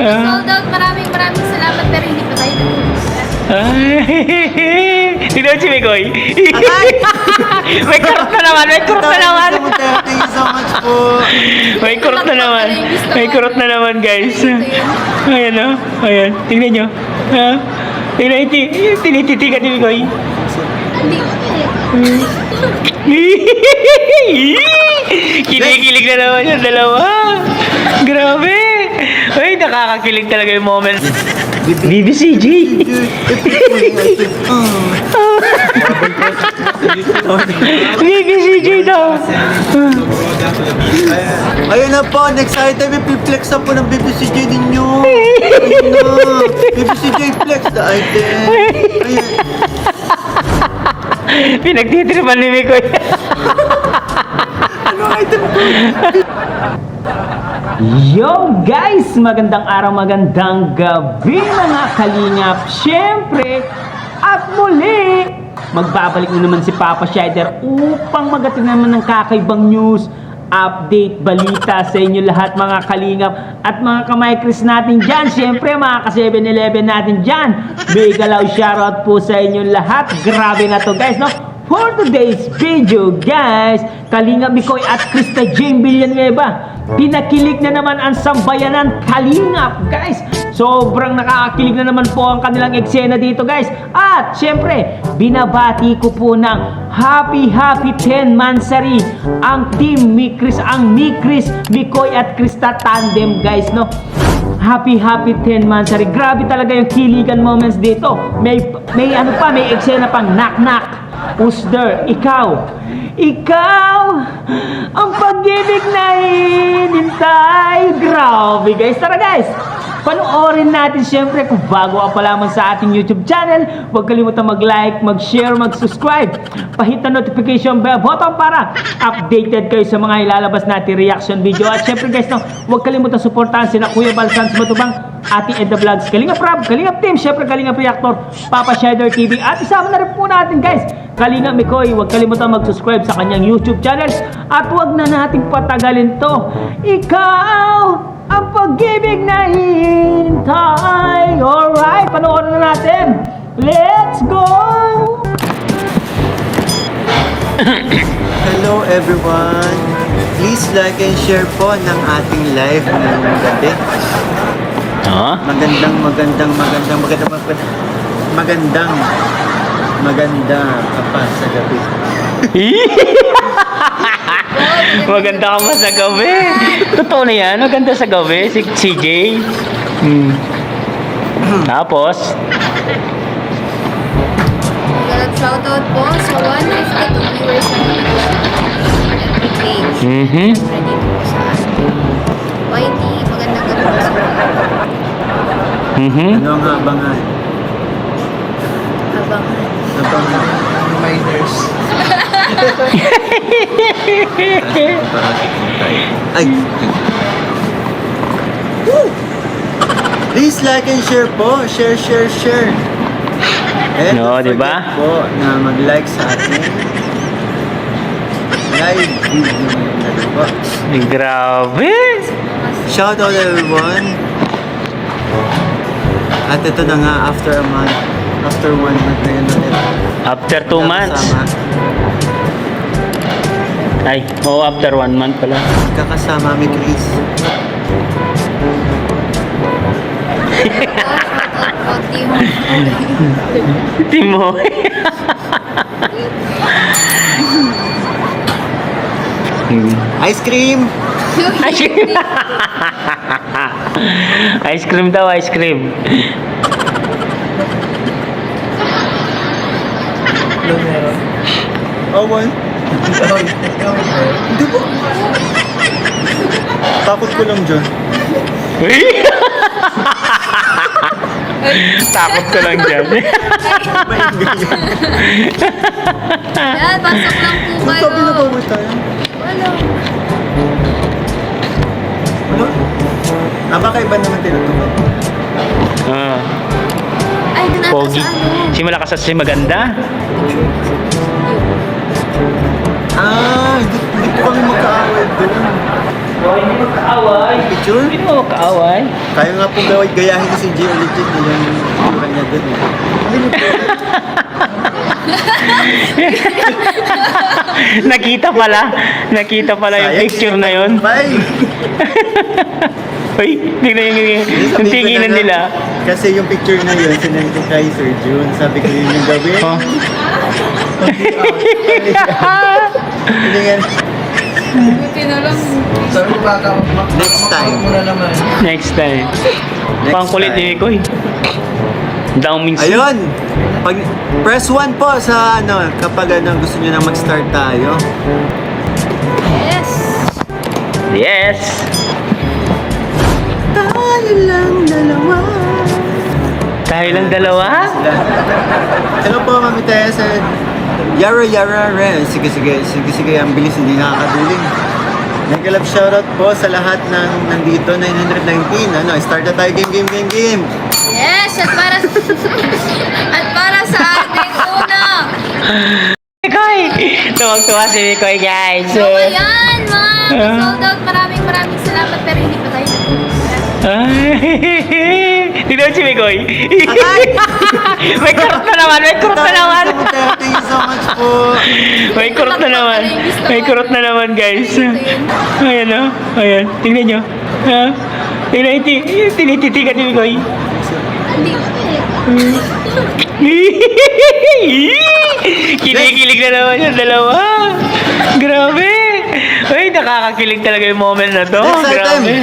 Sold out. Maraming salamat pero hindi pa tayo nag-uus. Tignan si Mikoy. May kurot na naman. Thank you so much po. May kurot na naman. May kurot na naman, guys. Ayan o. Ayan. Tingnan nyo. Tingnan, tinititikan ni Mikoy. Hindi. Kinikilig na naman yung dalawa. Grabe. Ay, nakakakilig talaga yung moment. BBCG. BBCG daw. Ayun na po, next item, i-flex na po ng BBCJ ninyo. Ayun na, BBCJ flex the item. Ayun. Pinagtitripan ni Mikoy. Anong item po? Yo guys! Magandang araw, magandang gabi mga kalingap. Siyempre, at muli, magbabalik na naman si Papa Shider upang magating naman ng kakaibang news, update, balita sa inyo lahat mga kalingap at mga kamaykris natin dyan. Siyempre mga ka-7-Eleven natin dyan. Big galaw shoutout po sa inyo lahat. Grabe na to guys, no? For today's video guys, Kalingap Mikoy at Krista Jane Villanueva, pinakilig na naman ang sambayanan Kalingap guys. Sobrang nakakakilig na naman po ang kanilang eksena dito guys. At syempre, binabati ko po ng happy 10 mansari ang team Mikris, ang Mikris, Mikoy at Krista tandem guys, no? Happy 10 mansari. Grabe talaga yung kiligan moments dito. May ano pa, may eksena pang knock. Who's there? Ikaw ang pag-ibig na hinintay. Grabe guys. Tara guys, panoorin natin syempre. Kung bago ka pa lamang sa ating YouTube channel, huwag kalimutan mag-like, mag-share, mag-subscribe. Pahit na notification bell button para updated kayo sa mga ilalabas natin reaction video. At syempre guys, no, huwag kalimutan suportahan sina Kuya Balsans Matubang, Ate Edda Vlogs, Kalingap Rab, Kalingap Team, syempre Kalingap Reactor, Papa Shider TV. At isama na rin po natin guys, Kalingap Mikoy. Huwag kalimutan mag-subscribe sa kanyang YouTube channel. At huwag na nating patagalin to. Ikaw ang pag-ibig na hintay. Alright, panoorin na natin. Let's go! Hello everyone. Please like and share po ng ating live ngayong gabi. Maganda ka pa sa gabi. Maganda ka pa sa gabi. Totoo na yan. Maganda sa gabi. Si CJ. Tapos, Shoutout po sa 152 viewers na every page. Ready po sa YT. Magandang gabi po sa Ano ang abangan? abangan. Miners. Ay. Woo! Please like and share po. Share. And No, don't diba? forget po na mag-like sa ating live video ngayon po. grabe. Shout out everyone. At ito na nga after a month. After 1 month na yun ulit. After 2 months. Ay, after 1 month pala. Kakasama mi Chris. Shoutout po, team. Timo. Ice cream! Ice cream. Ice cream daw, ice cream. Awan. Hindi po. Takot ko lang dyan. Takot ko lang dyan. Yan, pasok lang po kayo. Magsabi na ba tayo? Wala. Ano? Napakaiba naman tinutunan. Ay, doon ata Pogi. sa ano. Si malakas at si maganda. Hindi po kami magkaaway doon. Oh, hindi magkaaway. Picture? Hindi mo magkaaway. Kaya nga po gayahin ni si Gio legit yung itsura niya dun eh. Nakita pala yung Sayang, picture na yun. Bye! Uy, tingnan yung tinginan nila. Kasi yung picture na yun, sinend ko kay Sir June. Sabi ko yun yung gawin. Oh. Hindi yan. Buti na lang. Next time. Next time. Next Pangkulit time. ni Koy. Down minsan. Ayun! Pag, press 1 po sa kapag gusto nyo na mag-start tayo. Yes. Yes. Tayo lang dalawa. Tayo lang dalawa? Hello po, Mami Tessa. Yara, Ren. Sige, ang bilis, hindi nakakaduling. Nag-love shoutout po sa lahat ng nandito, 919. Start na tayo, game. Yes, at para sa ating una. Mikoy! Tuwag-tuwa si Mikoy, guys. So ayan, mga sold out. Maraming salamat pero hindi pa tayo Tignan si Mikoy. May kurot na naman. Thank you so much po. May kurot na naman, guys. Ayan o. Ayan. Tingnan nyo. Tingnan, tinititigan ni Mikoy. Hindi pa Kinikilig na naman yung dalawa. Grabe. Ay, nakakakilig talaga yung moment na to. Next item. Grabe.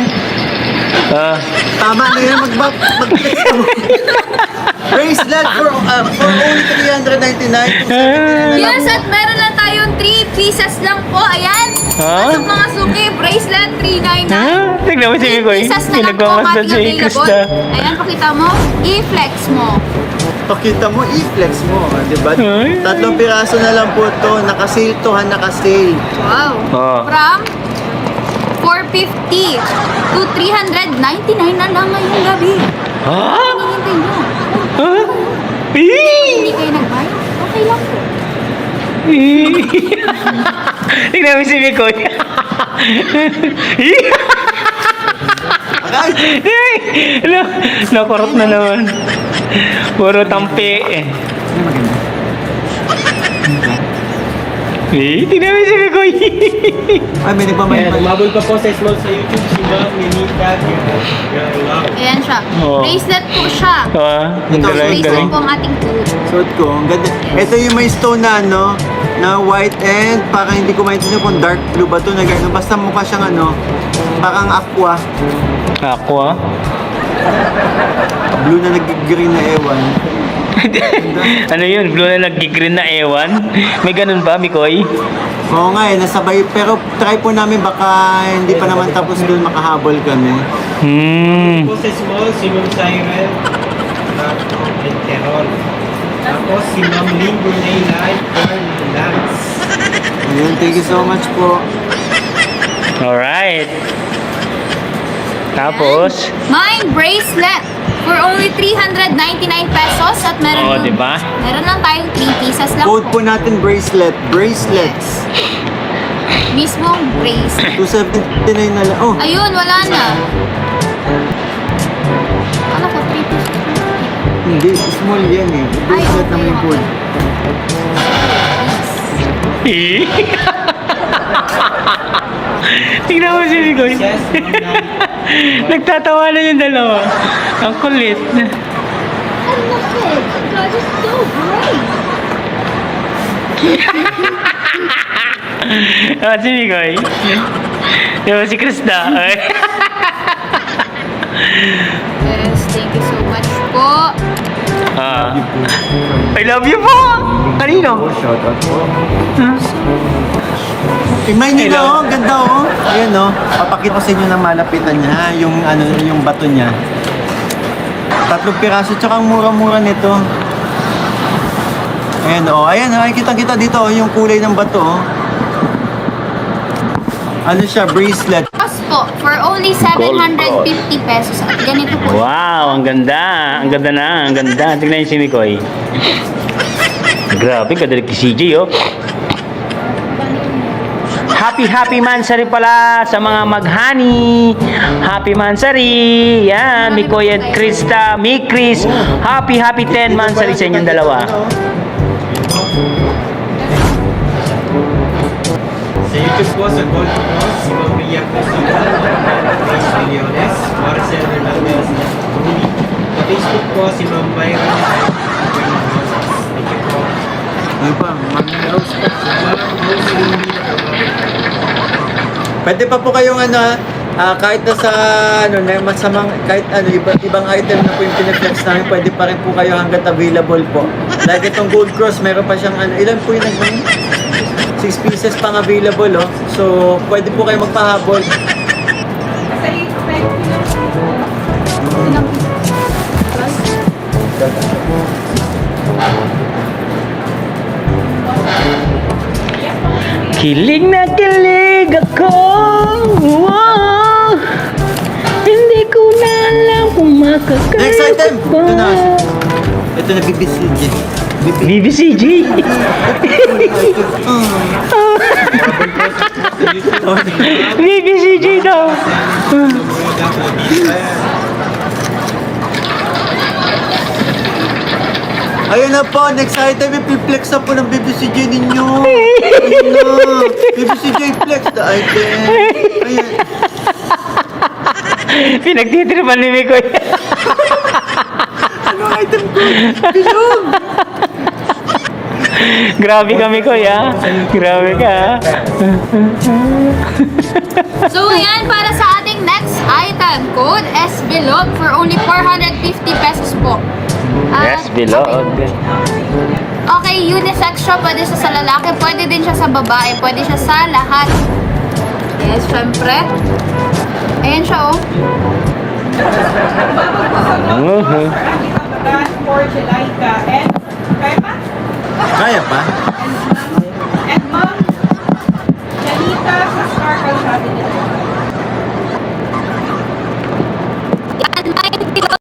Tama na yun, mag-flex ka mo. Bracelet for only 399. Yes, at meron lang tayong 3 pieces lang po. Ayan. Ha? Pasok mga suki, bracelet 399. Tignan mo si Mikoy. Pieces na lang po Pinagmamasdan ating si Krista. available. Ayan, pakita mo. I-flex mo. Pakita mo, i-flex mo. Diba? Ay. 3 piraso na lang po to. Naka-sale to, naka-sale. Wow. Oh. From 450 to 399 na lang ngayong gabi. Ha? Hinihintay nyo. Ha? Hindi kayo nagbayad. Okay lang po. Tignan mo si Mikoy. Nakurot na naman. Puro tampi eh. Tignan mo si Mikoy. Ay, may nagmamahin pa. Umabol pa po sa small sa YouTube si Ma'am Ninita. Ayan siya. Oh. Bracelet po siya. Ang Ito, galing, Bracelet galing. po ang ating food. Suot ko, ang ganda. Ito yung may stone na na white and parang hindi ko maintindihan kung dark blue ba to na gano'n. Basta mukha siyang parang aqua. Aqua? Blue na nag-green na ewan. Ano yun? Blue na nag-green na ewan? May ganun ba, Mikoy? Oo nga nasabay. Pero try po namin baka hindi pa naman tapos doon makahabol kami. Po sa small si Ma'am Cyril. And Terol. Tapos si Ma'am Lingo Naylay for Lance. Ayun, thank you so much po. Alright. Tapos? Mine bracelet for only 399 pesos at meron Oo, lang- diba? Meron lang tayong 3 pieces lang Code po natin bracelet. Bracelets. Mismong bracelet. 279 na lang. Oh, Ayun, wala na. Ano ko, 3 pieces? hindi. Small yan eh. Bracelet na may code. Tingnan mo si Mikoy. Yes, Ma'am Nani. Nagtatawa na yung dalawa. Ang kulit. Oh, look it. God, it's so bright. Si Mikoy. Diba si Krista? Yes, thank you so much po. I love you po! Kanino? Shoutout po. Tingnan nyo na Hello. ang ganda Ayan papakita ko sa inyo ng malapitan niya, ha? Yung bato niya. 3 piraso, tsaka ang mura-mura nito. Ayan ay kita dito yung kulay ng bato Ano siya, bracelet. Cost po, for only 750 pesos. At ganito po. Wow, ang ganda. Ang ganda na, ang ganda. Tingnan niyo si Mikoy. Grabe, kadalig si CJ, oh. Half happy mansari pala sa mga maghani. Happy mansari. Yan, Mikoy and Krista, Chris. Happy 10 mansari sa inyong dalawa. Sa YouTube po, sa Gold po, si Ma'am Ria Cosilla, Grace Millones, Marcel Hernandez, Rumi. Sa Facebook po, si Ma'am Myra Rosas. Thank you po. Ano pa? Mami Rose pa. Ma'am Rose Rumi. Pwede pa po kayong kahit na sa na masamang kahit ibang item na po yung pinaflex namin, pwede pa rin po kayo hanggat available po. Like itong Gold Cross, meron pa siyang ilan po yung 6 pieces pang available, oh. So, pwede po kayo magpahabol. Kilig na kilig ako. Wow. Hindi ko na alam kung makakaya. Next item! Ito na. Ito na BBCG. BBCG. BBCG daw. Ayun na po, next item, i-flex na po ng BBCJ ninyo. Ayun na, BBCJ flex the item. Ayun. Pinagtitripan ni Mikoy. Ano item ko? Bilog! Grabe ka, Mikoy, ha? Grabe ka, ha? So, ayan, para sa ating next item, code SBLOG for only 450 pesos po. Yes, bilog. Okay, unisex siya. Pwede siya sa lalaki, pwede din siya sa babae, pwede siya sa lahat. Yes, syempre. Ayan siya, oh. For Jelika and kaya pa? Kaya pa? And Ma'am Janita sa Sparkle sabi nila. Yan, may bilog.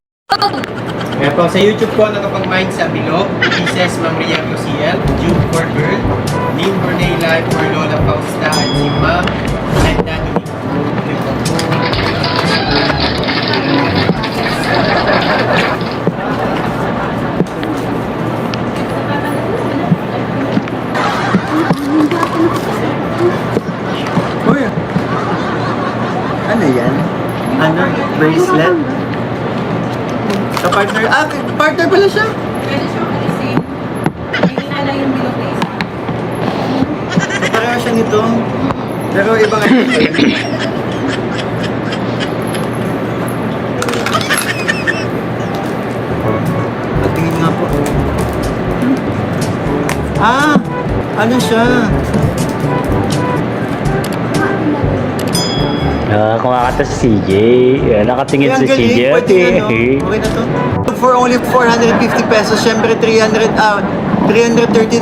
Kaya po, sa YouTube po, nakapag-mind sa Bilog, Princess Ma'am Ria Cosiel, Jude for Girl, Lynn Bornela for Lola Fausta, at si Ma'am Glenda Domingo. Uy! Ano yan? Ano? Bracelet? Ka-partner? Partner pala siya! Pwede siyang alisin. Hindi na lang yung bilog na isa. Pareho siya nito. Pero ibang Patingin nga po. Ano siya? Kumakata si CJ. Nakatingin Ang si galing, CJ. pwede na, no? Okay na to. For only 450 pesos, syempre 330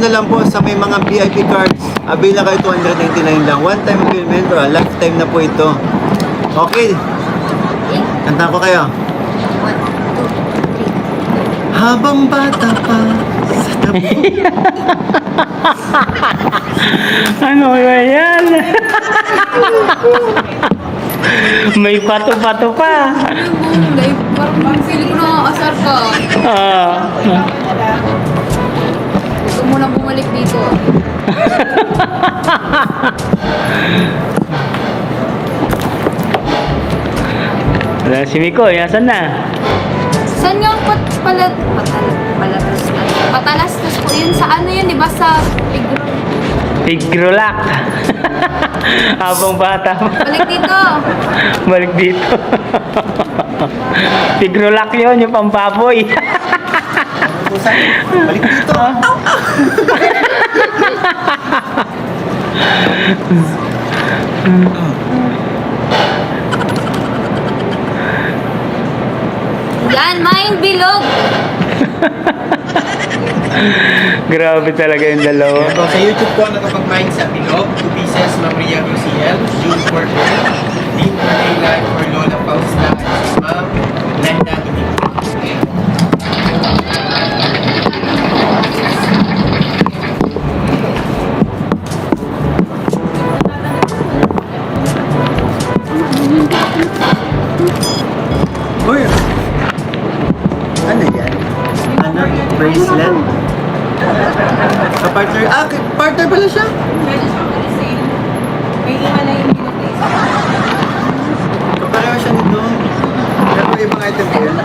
na lang po sa may mga VIP cards. Avail na kayo 299 lang. One time fulfillment or lifetime na po ito. Okay. Kanta ko kayo. 1, 2, 3. Habang bata pa sa tabi. Ano ba yan? May pato-pato pa. Live, parang feeling ko nakakasar ka. Gusto mo nang bumalik dito. Wala si Mikoy, asan na? Saan yung patalastas po yun sa ano yun, di ba sa Tigrulak. Habang bata pa. balik dito. Balik dito. Tigrulak yun, yung pampaboy. Balik dito. Yan, mind bilog. Grabe talaga yung dalawa. Kaya po, sa YouTube po, nakapag-mind sa Bilog, 2 pieces Ma'am Ria Cosiel, Jude for Girl, Lynn Bornela for Lola Fausta, at si Ma'am Glenda Domingo. bracelet. Partner, partner pala siya. Pwede siyang resale. May ihalay yung binoplace. Kapareho siya nito. Pero may ibang item ko yun.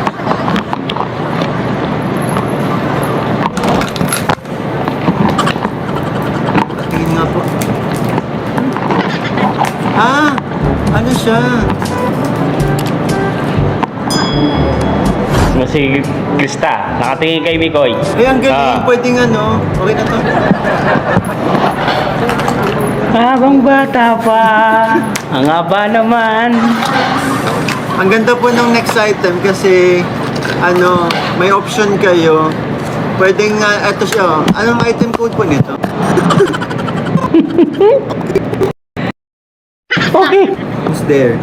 Tingin nga po. Ano siya? Si Krista, nakatingin kay Mikoy. Ay, ang galing. Pwedeng ano. Okay na to. Habang bata pa, ang haba naman. Ang ganda po ng next item kasi ano, may option kayo. Pwedeng ito siya. Anong item code po nito? Okay. Who's there?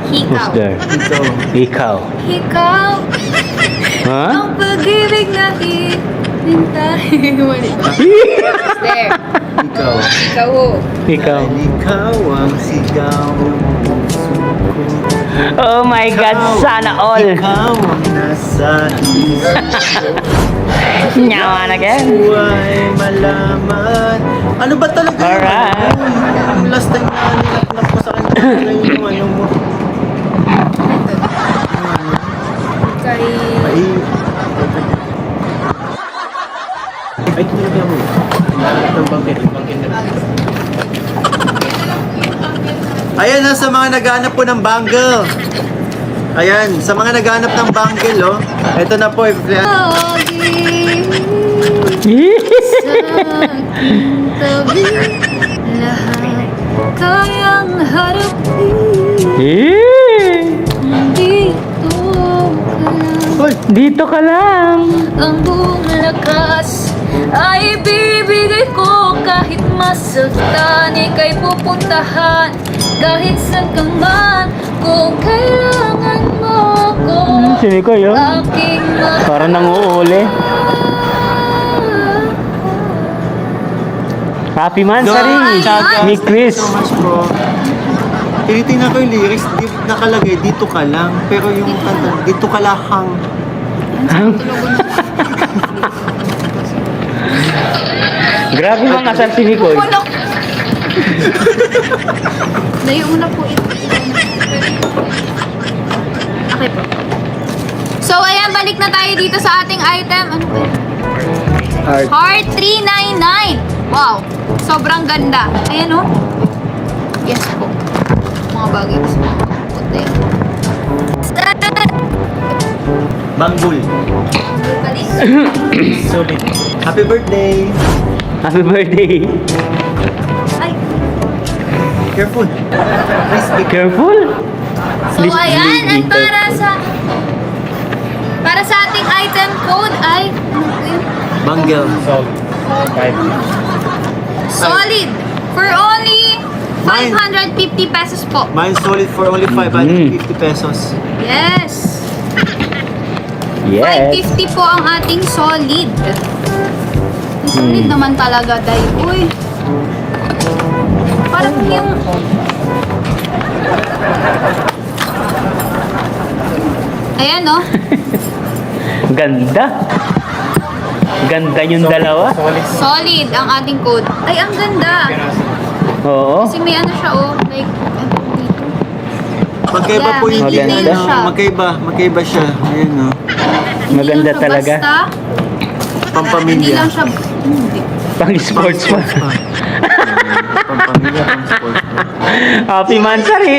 Who's Hikaw. there? Ito. Ikaw. Hikaw. Ha? Ang pag-ibig na hinintay. Wala ba? Who's there? Ikaw. Ikaw ho. Ikaw. Ikaw ang sigaw. Oh my God, sana all. Ikaw ang nasa isip ko. Nyaman again. Buhay malaman. Ano ba talaga yun? Alright. Yung last time na nilapnap ko sa kanya yung ano mo. Kay... Ay, tinilagyan mo. Itong bangkit na. Ayan na, sa mga naghahanap po ng bangle. Ayan, sa mga naghahanap ng bangle, oh. Ito na po, i-play. Tabi lahat kayang harapin. Dito ka lang. Hoy! Dito ka lang. Ang buong lakas ay bibigay ko kahit masaktan. Ika'y pupuntahan kahit saan ka man. Kung kailangan mo ako, Si Mikoy, oh. aking mahal. Parang nanguuli. Happy Mansari ni Chris. So much po. Tinitingnan ko yung lyrics, nakalagay, dito ka lang. Pero yung kanta, dito ka lahang. Grabe mga asal si Mikoy. Wala. Naiuna po ito. Okay po. So, ayan, balik na tayo dito sa ating item. Ano ba yun? Heart. Heart 399. Wow. Sobrang ganda. Ayan, oh. Yes po. Mga bagay ko sa mga puti. Banggul. Solid. Happy birthday! Happy birthday. Ay. Careful. Please be Careful. So, Please ayan. be At para sa ating item code ay, ano po yun? bangle. Solid. 5. Solid. For only Mine. 550 pesos po. Mine solid for only 550 pesos. Yes. Yes. 550 po ang ating solid. Ang solid naman talaga, Day. Uy. Parang yung... Ayan, no? Ganda. Ganda yung dalawa. Solid. Solid ang ating code. Ay, ang ganda. Oo. Kasi may ano siya, oh. Like, ano dito. Magkaiba Yeah, po yung may detail ano, siya. magkaiba siya. Ayan, no. Hindi Maganda lang siya talaga. Basta, hindi Pampamilya. lang siya... Hindi. Pang sports pa. Pampamilya, pang sports pa. Happy Mansari.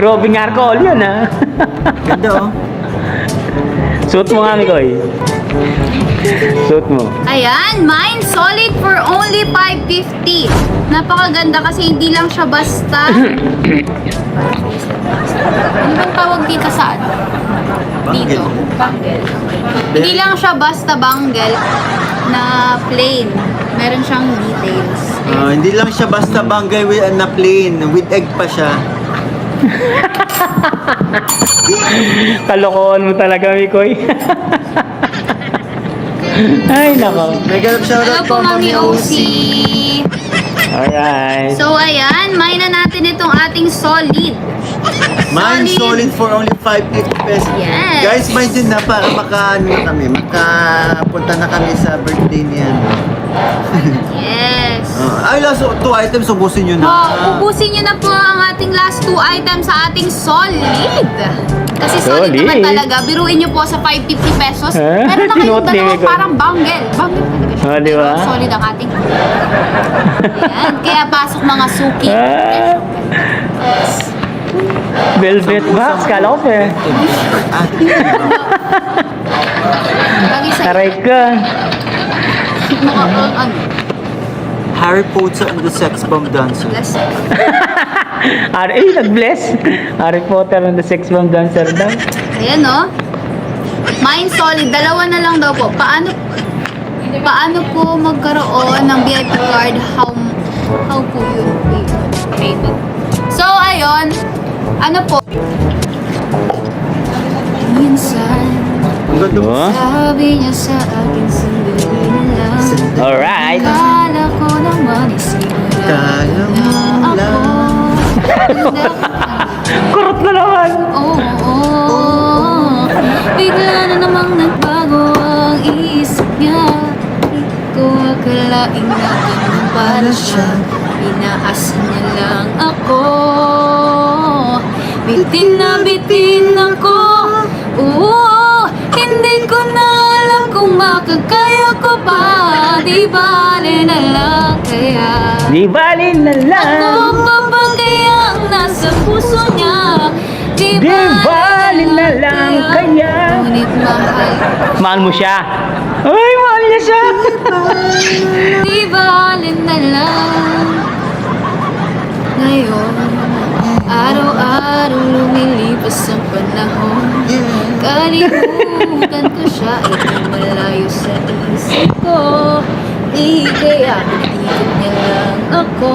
Robing Arcol yun, ha. Ganda, oh. Suot mo nga, Mikoy. Suot mo. Ayan, mine solid for only 550. Napakaganda kasi hindi lang siya basta... Ano bang tawag dito sa ano? Dito. Bangle. Hindi lang siya basta bangle na plain. Meron siyang details. Hindi lang siya basta banggay with, na plain. With egg pa siya. Kalokohan mo talaga, Mikoy. Ay, nako. Mega love Hello shoutout po, Mami OC. Alright. So, ayan. Mine na natin itong ating solid. Mine solid for only 550 pesos. Yes. Guys, mind yun na para makapunta na kami sa birthday niyan. Yes. Ay, last 2 items, ubusin nyo na. Ubusin nyo na po ang ating last 2 items sa ating solid. Kasi solid Solid. naman talaga. Biruin nyo po sa 550 pesos. Ah, Meron na kayong sinuot ni dalawang Miko. parang bangle. Bangle talaga siya. Ah, di ba? Pero solid ang ating. Ayan. Kaya pasok mga suki. Ah, velvet box, kala ko pa eh. Lagi sa Aray ka. mga ano. Harry Potter and the Sex Bomb Dancer. Bless. Nag-bless. Harry Potter and the Sex Bomb Dancer daw. Ayan no. Mine solid. Dalawa na lang daw po. Paano po magkaroon ng VIP card? How po yun? Rated. So, ayun. Ano po? Minsan, Ang ganda mo. Oh. sabi niya sa akin, sandali na lang. Alright. Kala ko naman isigurado Kala mo na lang. ako. Kurot na naman. Oo. Bigla na namang nagbago ang isip niya. Di ko akalaing na ganun para siya. Pinaasa niya lang ako. Bitin na bitin ako. Oo, hindi ko na alam kung makakaya ko ba. Di bale na lang kaya. Di bali na lang. Ako pa ba kayang nasa puso niya? Di Di bali na lang kaya. Ngunit mahal. Mahal mo siya. Ay, mahal niya siya. Di bali na lang. Ngayon, araw-araw lumilipas ang panahon. Kalimutan ko siya, ito malayo sa isip ko. Di kaya pinigit niya lang ako.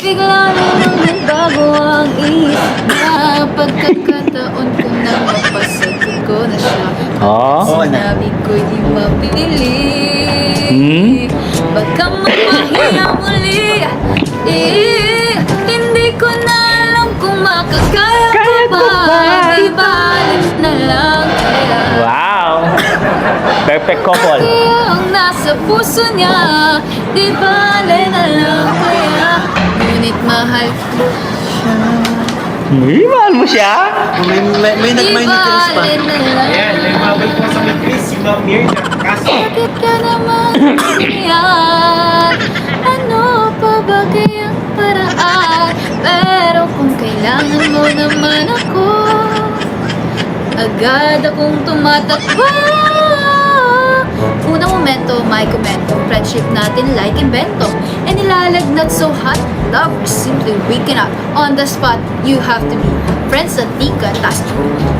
Bigla namang nagbago ang isip niya. Pagkakataon ko na mapasagot ko na siya. Oh. Sinabi ko'y di mapili. Baka mapahiya muli. Hindi ko na alam kung makakaya ko Kaya ko ba. ba? Di balik na lang kaya. Wow. Perfect couple. Ang nasa puso niya. Di bale na lang kaya. Ngunit mahal ko siya. Ay, mahal mo siya. May Di nag-mind pa. bale na lang. Ayan, may mabay po sa may Chris, si Ma'am Mirna. Kaso, Bakit ka naman ganyan? Ano pa ba kayang paraan? Pero kung kailangan mo naman ako, agad akong tumatakbo. Unang momento, may komento. Friendship natin like invento. And nilalagnat so hot. Love is simply waking up. On the spot, you have to be friends at di ka task.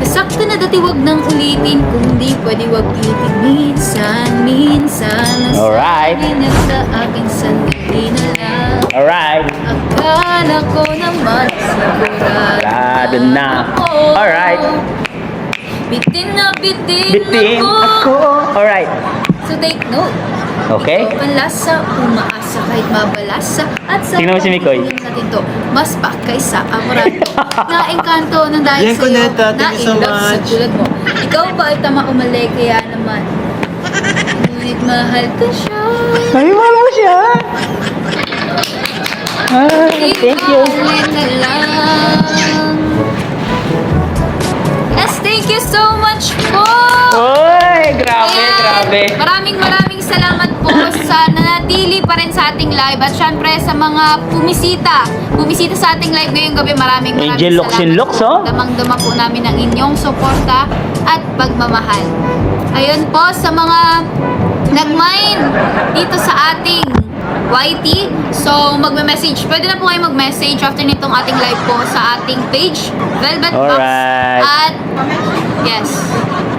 Nasakto na dati wag nang ulitin. Kung di pwede wag ulitin. Minsan Alright. nasabi niya sa akin sandali na lang. Alright. Akala ko naman sigurado Na. ako. Alright. Bitin na bitin, Bitin ako. Alright. So take note. Okay. Ikaw panlasa, umaasa kahit mabalasa. At sa Tingnan mo si Mikoy. pagpapalingin natin to, mas pa kaysa amorado. Na-engkanto ng dahil Yan, sa'yo. Cuneta. Thank you so Na-inlove sa much. tulad mo. Ikaw ba ay tama umali kaya naman? Ngunit mahal ko siya. Ay, mahal mo siya. Ah, thank you. Ibalik na lang. Yes, thank you so much po. Oy, grabe, Ayan. grabe. Maraming salamat po sa nanatili pa rin sa ating live at syempre sa mga bumisita sa ating live ngayong gabi. Maraming Angel Locks salamat and Locks, po. oh. Damang-dama po namin ang inyong suporta at pagmamahal. Ayun po sa mga nag-mine dito sa ating YT. So, magme-message. Pwede na po kayo mag-message after nitong ating live po sa ating page, Velvet Box. Alright. At, yes,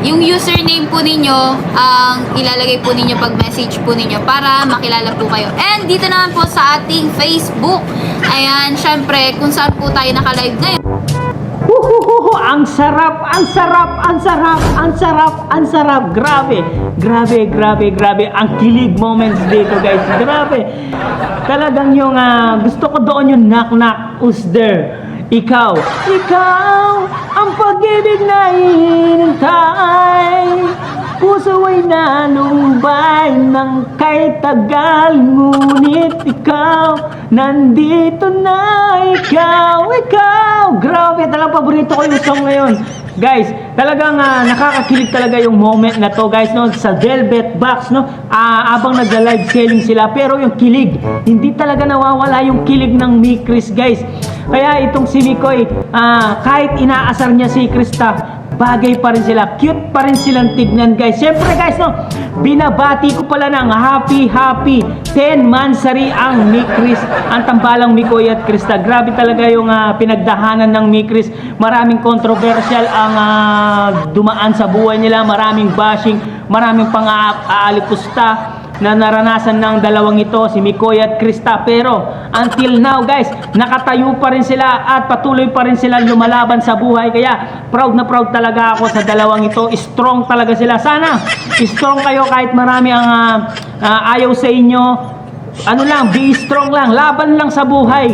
yung username po ninyo, ang ilalagay po ninyo pag message po ninyo para makilala po kayo. And dito naman po sa ating Facebook. Ayan, syempre, kung saan po tayo naka-live ngayon. Huhuhuhu, ang sarap, ang sarap, ang sarap, ang sarap, ang sarap. Grabe, grabe, grabe, grabe. Ang kilig moments dito, guys. Grabe. Talagang yung gusto ko doon yung knock knock, who's there? Ikaw ang pag-ibig na hinintay. Puso ay nalumbay ng kay tagal. Ngunit ikaw, nandito na. Ikaw. Grabe, talagang paborito ko yung song ngayon. Guys, talagang nakakakilig talaga yung moment na to, guys, no, sa Velvet Box, no, abang nagla-live selling sila, pero yung kilig, hindi talaga nawawala yung kilig ng Mikris, guys. Kaya itong si Mikoy, kahit inaasar niya si Krista, bagay pa rin sila, cute pa rin silang tignan, guys. Siyempre, guys, no, binabati ko pala ng happy 10 mansari ang Mikris, ang tambalang Mikoy at Krista. Grabe talaga yung pinagdahanan ng Mikris. Maraming controversial ang dumaan sa buhay nila, maraming bashing, maraming pang-aalipusta na naranasan ng dalawang ito, si Mikoy at Krista. Pero until now, guys, nakatayo pa rin sila at patuloy pa rin sila lumalaban sa buhay. Kaya proud na proud talaga ako sa dalawang ito. Strong talaga sila. Sana strong kayo kahit marami ang ayaw sa inyo. Ano lang, be strong lang, laban lang sa buhay,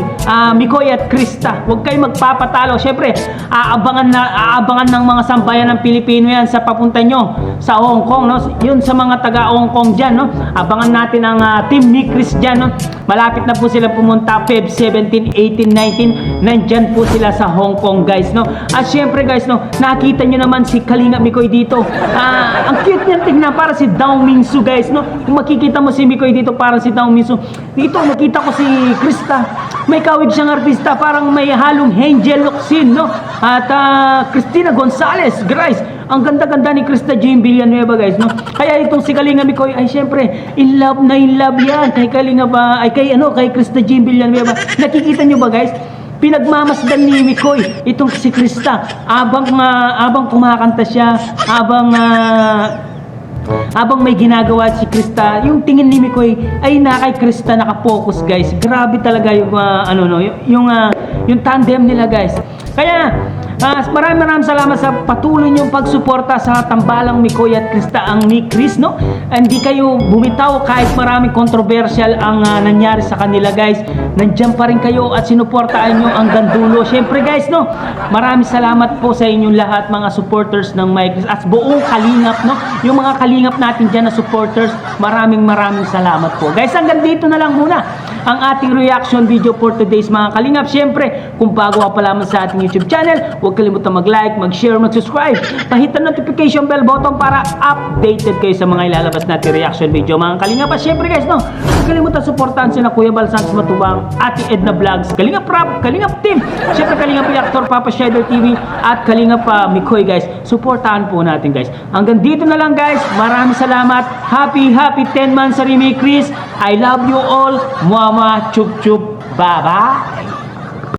Mikoy at Krista. Huwag kayo magpapatalo. Syempre, aabangan ng mga sambayan ng Pilipino yan sa papunta nyo sa Hong Kong, no? Yun sa mga taga Hong Kong dyan, no? Abangan natin ang Team Mikris dyan, no? Malapit na po sila pumunta, Feb 17, 18, 19. Nandyan po sila sa Hong Kong, guys, no? At syempre, guys, no, nakita nyo naman si Kalinga Mikoy dito. Ang cute niyan tignan, para si Dao Mingsu, guys, no? Kung makikita mo si Mikoy dito, para si Dao Mingsu. Dito makita ko si Krista, may kawig siyang artista, parang may halong Angel Locsin, no? At Cristina Gonzalez, guys, ang ganda-ganda ni Krista Jane Villanueva, guys, no? Kaya itong si Kalinga Mikoy ay syempre in love yan kay Kalinga ba, ay kay Krista Jane Villanueva. Nakikita nyo ba, guys? Pinagmamasdan ni Mikoy itong si Krista abang kumakanta siya, habang may ginagawa si Krista, yung tingin ni Mikoy ay na kay Krista nakapokus, guys. Grabe talaga yung yung tandem nila, guys. Kaya maraming salamat sa patuloy niyong pagsuporta sa tambalang Mikoy at Krista, ang Mikris, no? Hindi kayo bumitaw kahit maraming controversial ang nangyari sa kanila, guys. Nandiyan pa rin kayo at sinuportaan niyo hanggang dulo. Syempre, guys, no, maraming salamat po sa inyong lahat, mga supporters ng Mikris at buong Kalingap, no? Yung mga Kalingap natin dyan na supporters, maraming salamat po, guys. Hanggang dito na lang muna ang ating reaction video for today's mga Kalingap. Syempre, kung bago ka pa lamang sa ating YouTube channel, huwag kalimutan mag-like, mag-share, mag-subscribe. Pahit ang notification bell button para updated kayo sa mga ilalabas natin reaction video, mga Kalingap. At syempre, guys, no, huwag kalimutan suportahan sila Kuya Bal Santos Matubang, Ate Edna Vlogs, Kalingap Rap, Kalingap Team, syempre Kalingap Reactor, Papa Shadow TV, at Kalingap Mikoy, guys. Suportahan po natin, guys. Hanggang dito na lang, guys. Maraming salamat. Happy 10 months sa Mikris. I love you all. Muama, chup chup. Bye-bye.